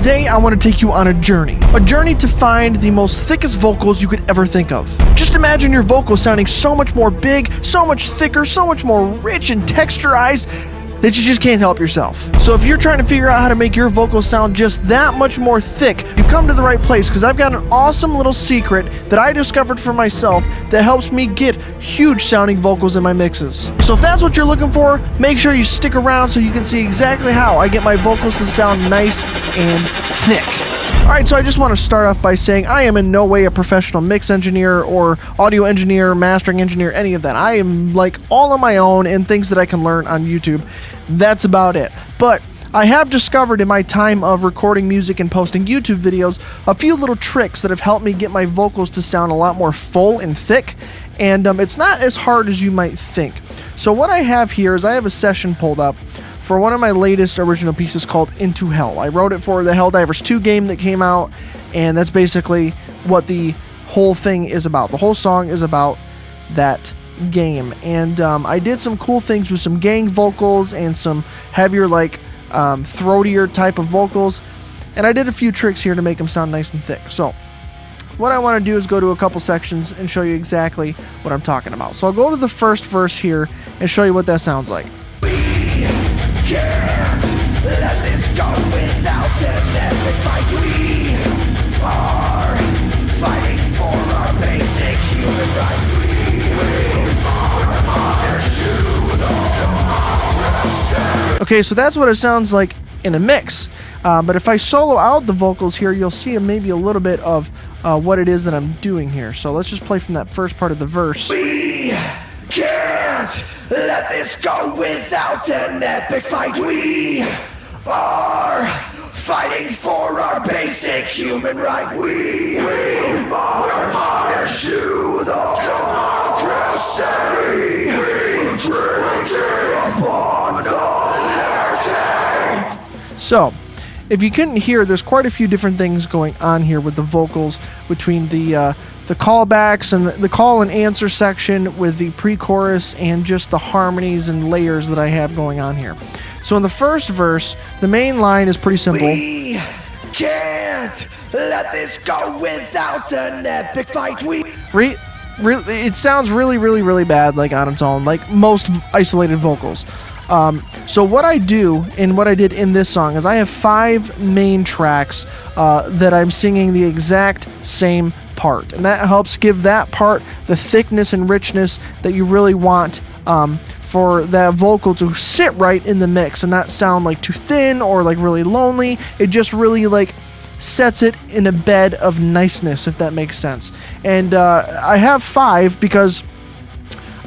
Today, I want to take you on a journey to find the most thickest vocals you could ever think of. Just imagine your vocals sounding so much more big, so much thicker, so much more rich and texturized that you just can't help yourself. So if you're trying to figure out how to make your vocals sound just that much more thick, you've come to the right place, because I've got an awesome little secret that I discovered for myself that helps me get huge sounding vocals in my mixes. So if that's what you're looking for, make sure you stick around so you can see exactly how I get my vocals to sound nice and thick. Alright, so I just want to start off by saying I am in no way a professional mix engineer or audio engineer, mastering engineer, any of that. I am like all on my own and things that I can learn on YouTube. That's about it. But I have discovered in my time of recording music and posting YouTube videos a few little tricks that have helped me get my vocals to sound a lot more full and thick, and it's not as hard as you might think. So what I have here is I have a session pulled up for one of my latest original pieces called Into Hell. I wrote it for the Helldivers 2 game that came out, and that's basically what the whole thing is about. The whole song is about that game, and I did some cool things with some gang vocals and some heavier, like throatier type of vocals, and I did a few tricks here to make them sound nice and thick. So what I want to do is go to a couple sections and show you exactly what I'm talking about. So I'll go to the first verse here and show you what that sounds like. Can't let this go without an epic fight. We are fighting for our basic human right. We are to the democracy. Okay, so that's what it sounds like in a mix. But if I solo out the vocals here, you'll see maybe a little bit of what it is that I'm doing here. So let's just play from that first part of the verse. We can't let this go without an epic fight. We are fighting for our basic human right. We march to the democracy. We drink upon the liberty. So, if you couldn't hear, there's quite a few different things going on here with the vocals, between the callbacks and the call and answer section with the pre-chorus and just the harmonies and layers that I have going on here. So in the first verse, the main line is pretty simple. We can't let this go without an epic fight. It sounds really, really, really bad, like on its own, like most isolated vocals. So what I do, and what I did in this song, is I have 5 main tracks that I'm singing the exact same part, and that helps give that part the thickness and richness that you really want for that vocal to sit right in the mix and not sound like too thin or like really lonely. It just really like sets it in a bed of niceness, if that makes sense. And I have 5 because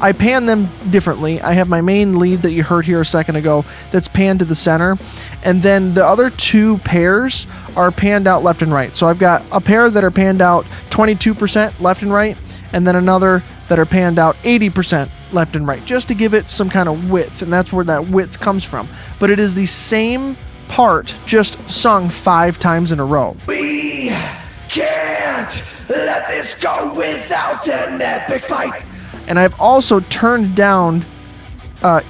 I pan them differently. I have my main lead that you heard here a second ago that's panned to the center, and then the other 2 pairs are panned out left and right. So I've got a pair that are panned out 22% left and right, and then another that are panned out 80% left and right, just to give it some kind of width, and that's where that width comes from. But it is the same part, just sung 5 times in a row. We can't let this go without an epic fight. And I've also turned down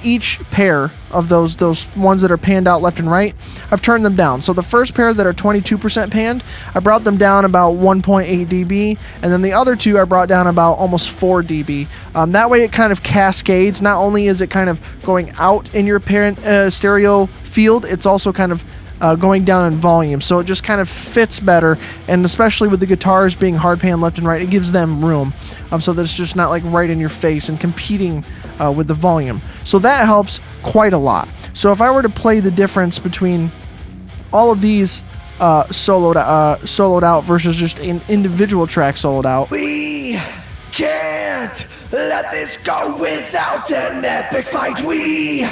each pair of those ones that are panned out left and right. I've turned them down. So the first pair that are 22% panned, I brought them down about 1.8 dB, and then the other 2 I brought down about almost 4 dB. That way it kind of cascades. Not only is it kind of going out in your stereo field, it's also kind of going down in volume, so it just kind of fits better, and especially with the guitars being hard pan left and right, it gives them room, so that it's just not like right in your face and competing with the volume. So that helps quite a lot. So if I were to play the difference between all of these soloed out versus just an individual track soloed out. We can't let this go without an epic fight. We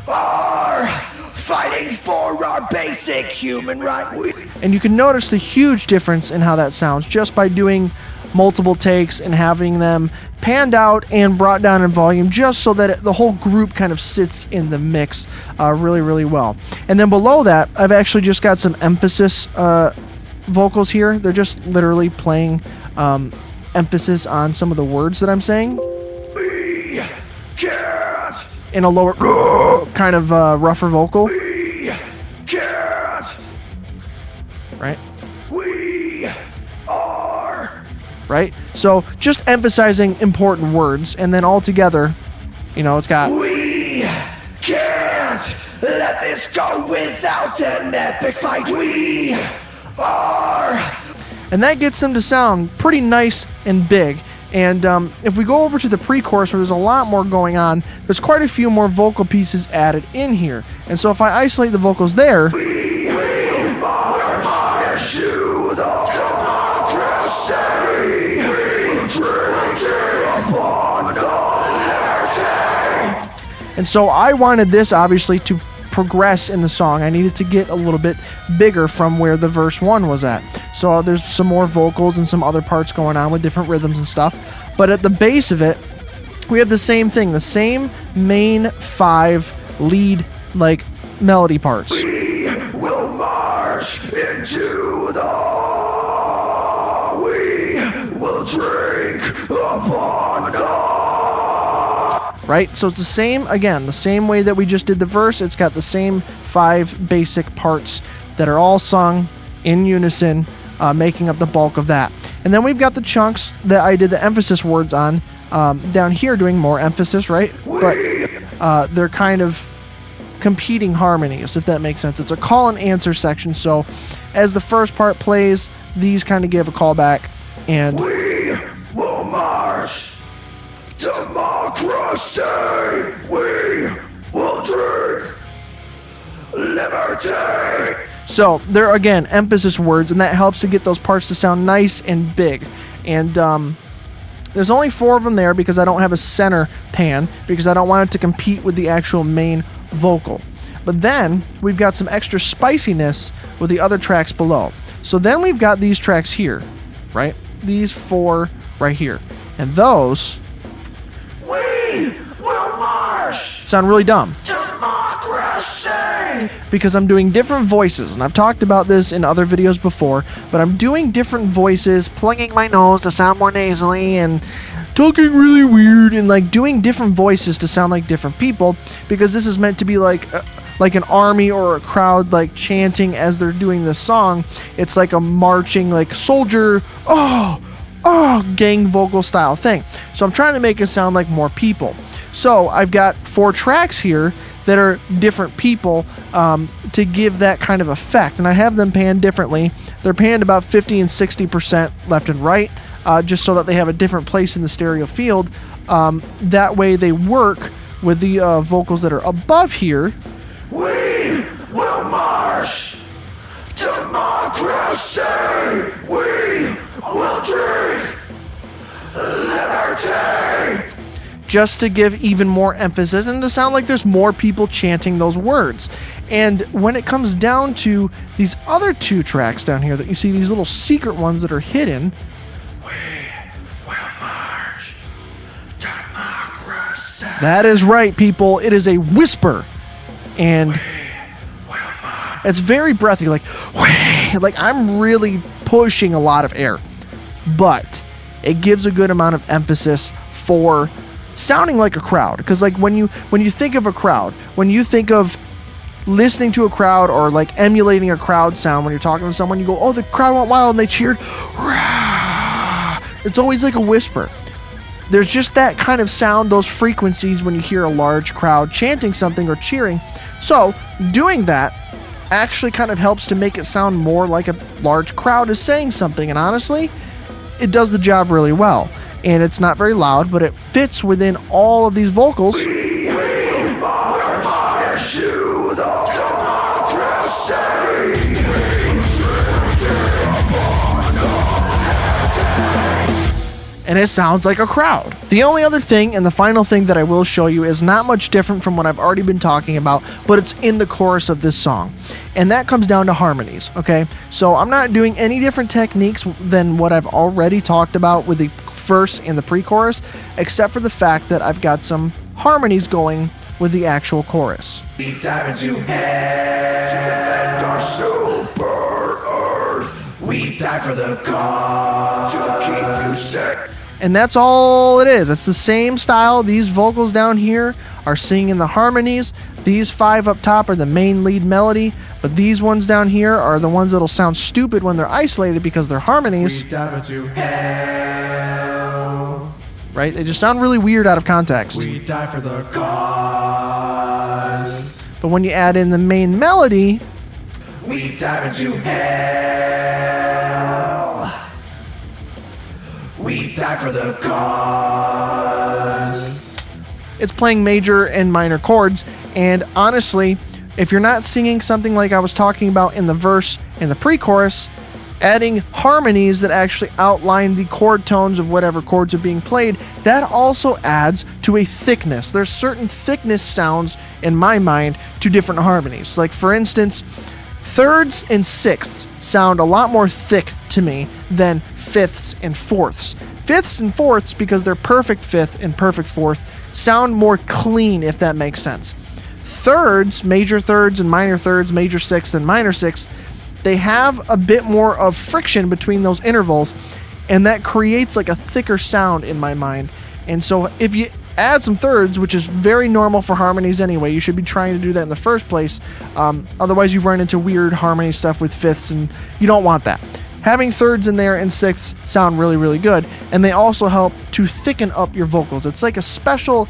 are fighting for our basic human right. And you can notice the huge difference in how that sounds just by doing multiple takes and having them panned out and brought down in volume, just so that the whole group kind of sits in the mix really, really well. And then below that, I've actually just got some emphasis vocals here. They're just literally playing emphasis on some of the words that I'm saying. We can't. In a lower kind of rougher vocal. We can't. right? We are. Right? So just emphasizing important words, and then all together, you know, it's got. We can't let this go without an epic fight. We are. And that gets them to sound pretty nice and big. And if we go over to the pre-chorus where there's a lot more going on, there's quite a few more vocal pieces added in here. And so if I isolate the vocals there, We march to the democracy. We drink upon the liberty. and so I wanted this obviously to progress in the song. I needed to get a little bit bigger from where the verse 1 was at. So there's some more vocals and some other parts going on with different rhythms and stuff. But at the base of it, we have the same thing, the same main 5 lead like melody parts. We will march into the. We will drink upon the. Right? So it's the same, again, the same way that we just did the verse. It's got the same 5 basic parts that are all sung in unison, making up the bulk of that. And then we've got the chunks that I did the emphasis words on down here, doing more emphasis, right? But they're kind of competing harmonies, if that makes sense. It's a call and answer section. So as the first part plays, these kind of give a call back, and We will march. Democracy. We will drink liberty. so they're, again, emphasis words, and that helps to get those parts to sound nice and big. And there's only 4 of them there because I don't have a center pan, because I don't want it to compete with the actual main vocal. But then we've got some extra spiciness with the other tracks below. So then we've got these tracks here, right? These 4 right here. And those We will march. sound really dumb Democracy. because I'm doing different voices. And I've talked about this in other videos before, but I'm doing different voices, plugging my nose to sound more nasally and talking really weird, and like doing different voices to sound like different people, because this is meant to be like an army or a crowd like chanting as they're doing this song. It's like a marching like soldier, oh, gang vocal style thing. So I'm trying to make it sound like more people. So I've got 4 tracks here that are different people to give that kind of effect, and I have them panned differently. They're panned about 50 and 60% left and right, just so that they have a different place in the stereo field. That way they work with the vocals that are above here. We will march. Democracy. We will drink liberty. Just to give even more emphasis and to sound like there's more people chanting those words. And when it comes down to these other 2 tracks down here that you see, these little secret ones that are hidden, Will march. Democracy. that is right, people. It is a whisper. And it's very breathy, like I'm really pushing a lot of air. But it gives a good amount of emphasis for sounding like a crowd, because like when you think of a crowd, when you think of listening to a crowd or like emulating a crowd sound when you're talking to someone, you go, oh, the crowd went wild and they cheered. It's always like a whisper. There's just that kind of sound, those frequencies when you hear a large crowd chanting something or cheering. So doing that actually kind of helps to make it sound more like a large crowd is saying something, and honestly, it does the job really well. And it's not very loud, but it fits within all of these vocals. We march to the democracy. And it sounds like a crowd. The only other thing, and the final thing that I will show you, is not much different from what I've already been talking about, but it's in the chorus of this song. And that comes down to harmonies, okay? So I'm not doing any different techniques than what I've already talked about with the verse and the pre-chorus, except for the fact that I've got some harmonies going with the actual chorus. We dive into hell to defend our super earth. We die for the cause to keep you sick. And that's all it is. It's the same style. These vocals down here are singing the harmonies. These 5 up top are the main lead melody, but these ones down here are the ones that'll sound stupid when they're isolated because they're harmonies. We dive into hell. Right? They just sound really weird out of context. We die for the cause. But when you add in the main melody, we dive into hell. We die for the cause. it's playing major and minor chords. And honestly, if you're not singing something like I was talking about in the verse and the pre-chorus, adding harmonies that actually outline the chord tones of whatever chords are being played, that also adds to a thickness. There's certain thickness sounds in my mind to different harmonies. Like for instance, thirds and sixths sound a lot more thick to me than fifths and fourths. Fifths and fourths, because they're perfect fifth and perfect fourth, sound more clean, if that makes sense. Thirds, major thirds and minor thirds, major sixths and minor sixths, they have a bit more of friction between those intervals, and that creates like a thicker sound in my mind. And so if you add some thirds, which is very normal for harmonies anyway, you should be trying to do that in the first place. Otherwise you run into weird harmony stuff with fifths, and you don't want that. Having thirds in there and sixths sound really, really good, and they also help to thicken up your vocals. It's like a special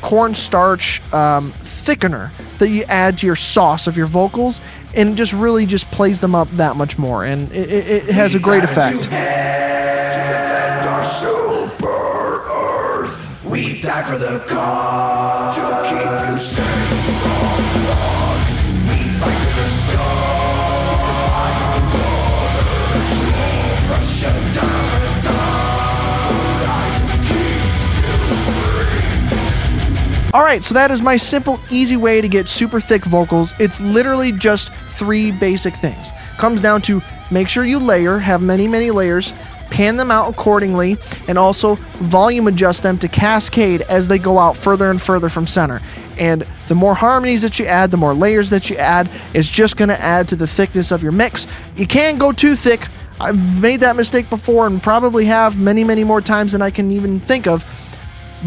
cornstarch thickener that you add to your sauce of your vocals, and it just really just plays them up that much more, and it has a great effect. To defend our super Earth, we die for the cause. To keep you safe from bugs, we fight to the skull. To provide our brothers, crush you down and down. Die to keep you free. Alright, so that is my simple, easy way to get super thick vocals. It's literally just 3 basic things. Comes down to make sure you layer, have many, many layers, pan them out accordingly, and also volume adjust them to cascade as they go out further and further from center. And the more harmonies that you add, the more layers that you add, is just going to add to the thickness of your mix. You can't go too thick. I've made that mistake before and probably have many, many more times than I can even think of.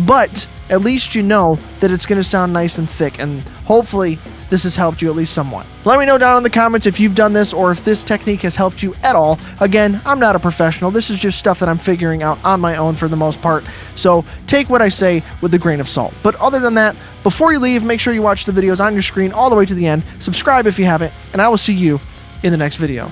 But at least you know that it's going to sound nice and thick, and hopefully this has helped you at least somewhat. Let me know down in the comments if you've done this or if this technique has helped you at all. Again, I'm not a professional. This is just stuff that I'm figuring out on my own for the most part. So take what I say with a grain of salt. But other than that, before you leave, make sure you watch the videos on your screen all the way to the end. Subscribe if you haven't, and I will see you in the next video.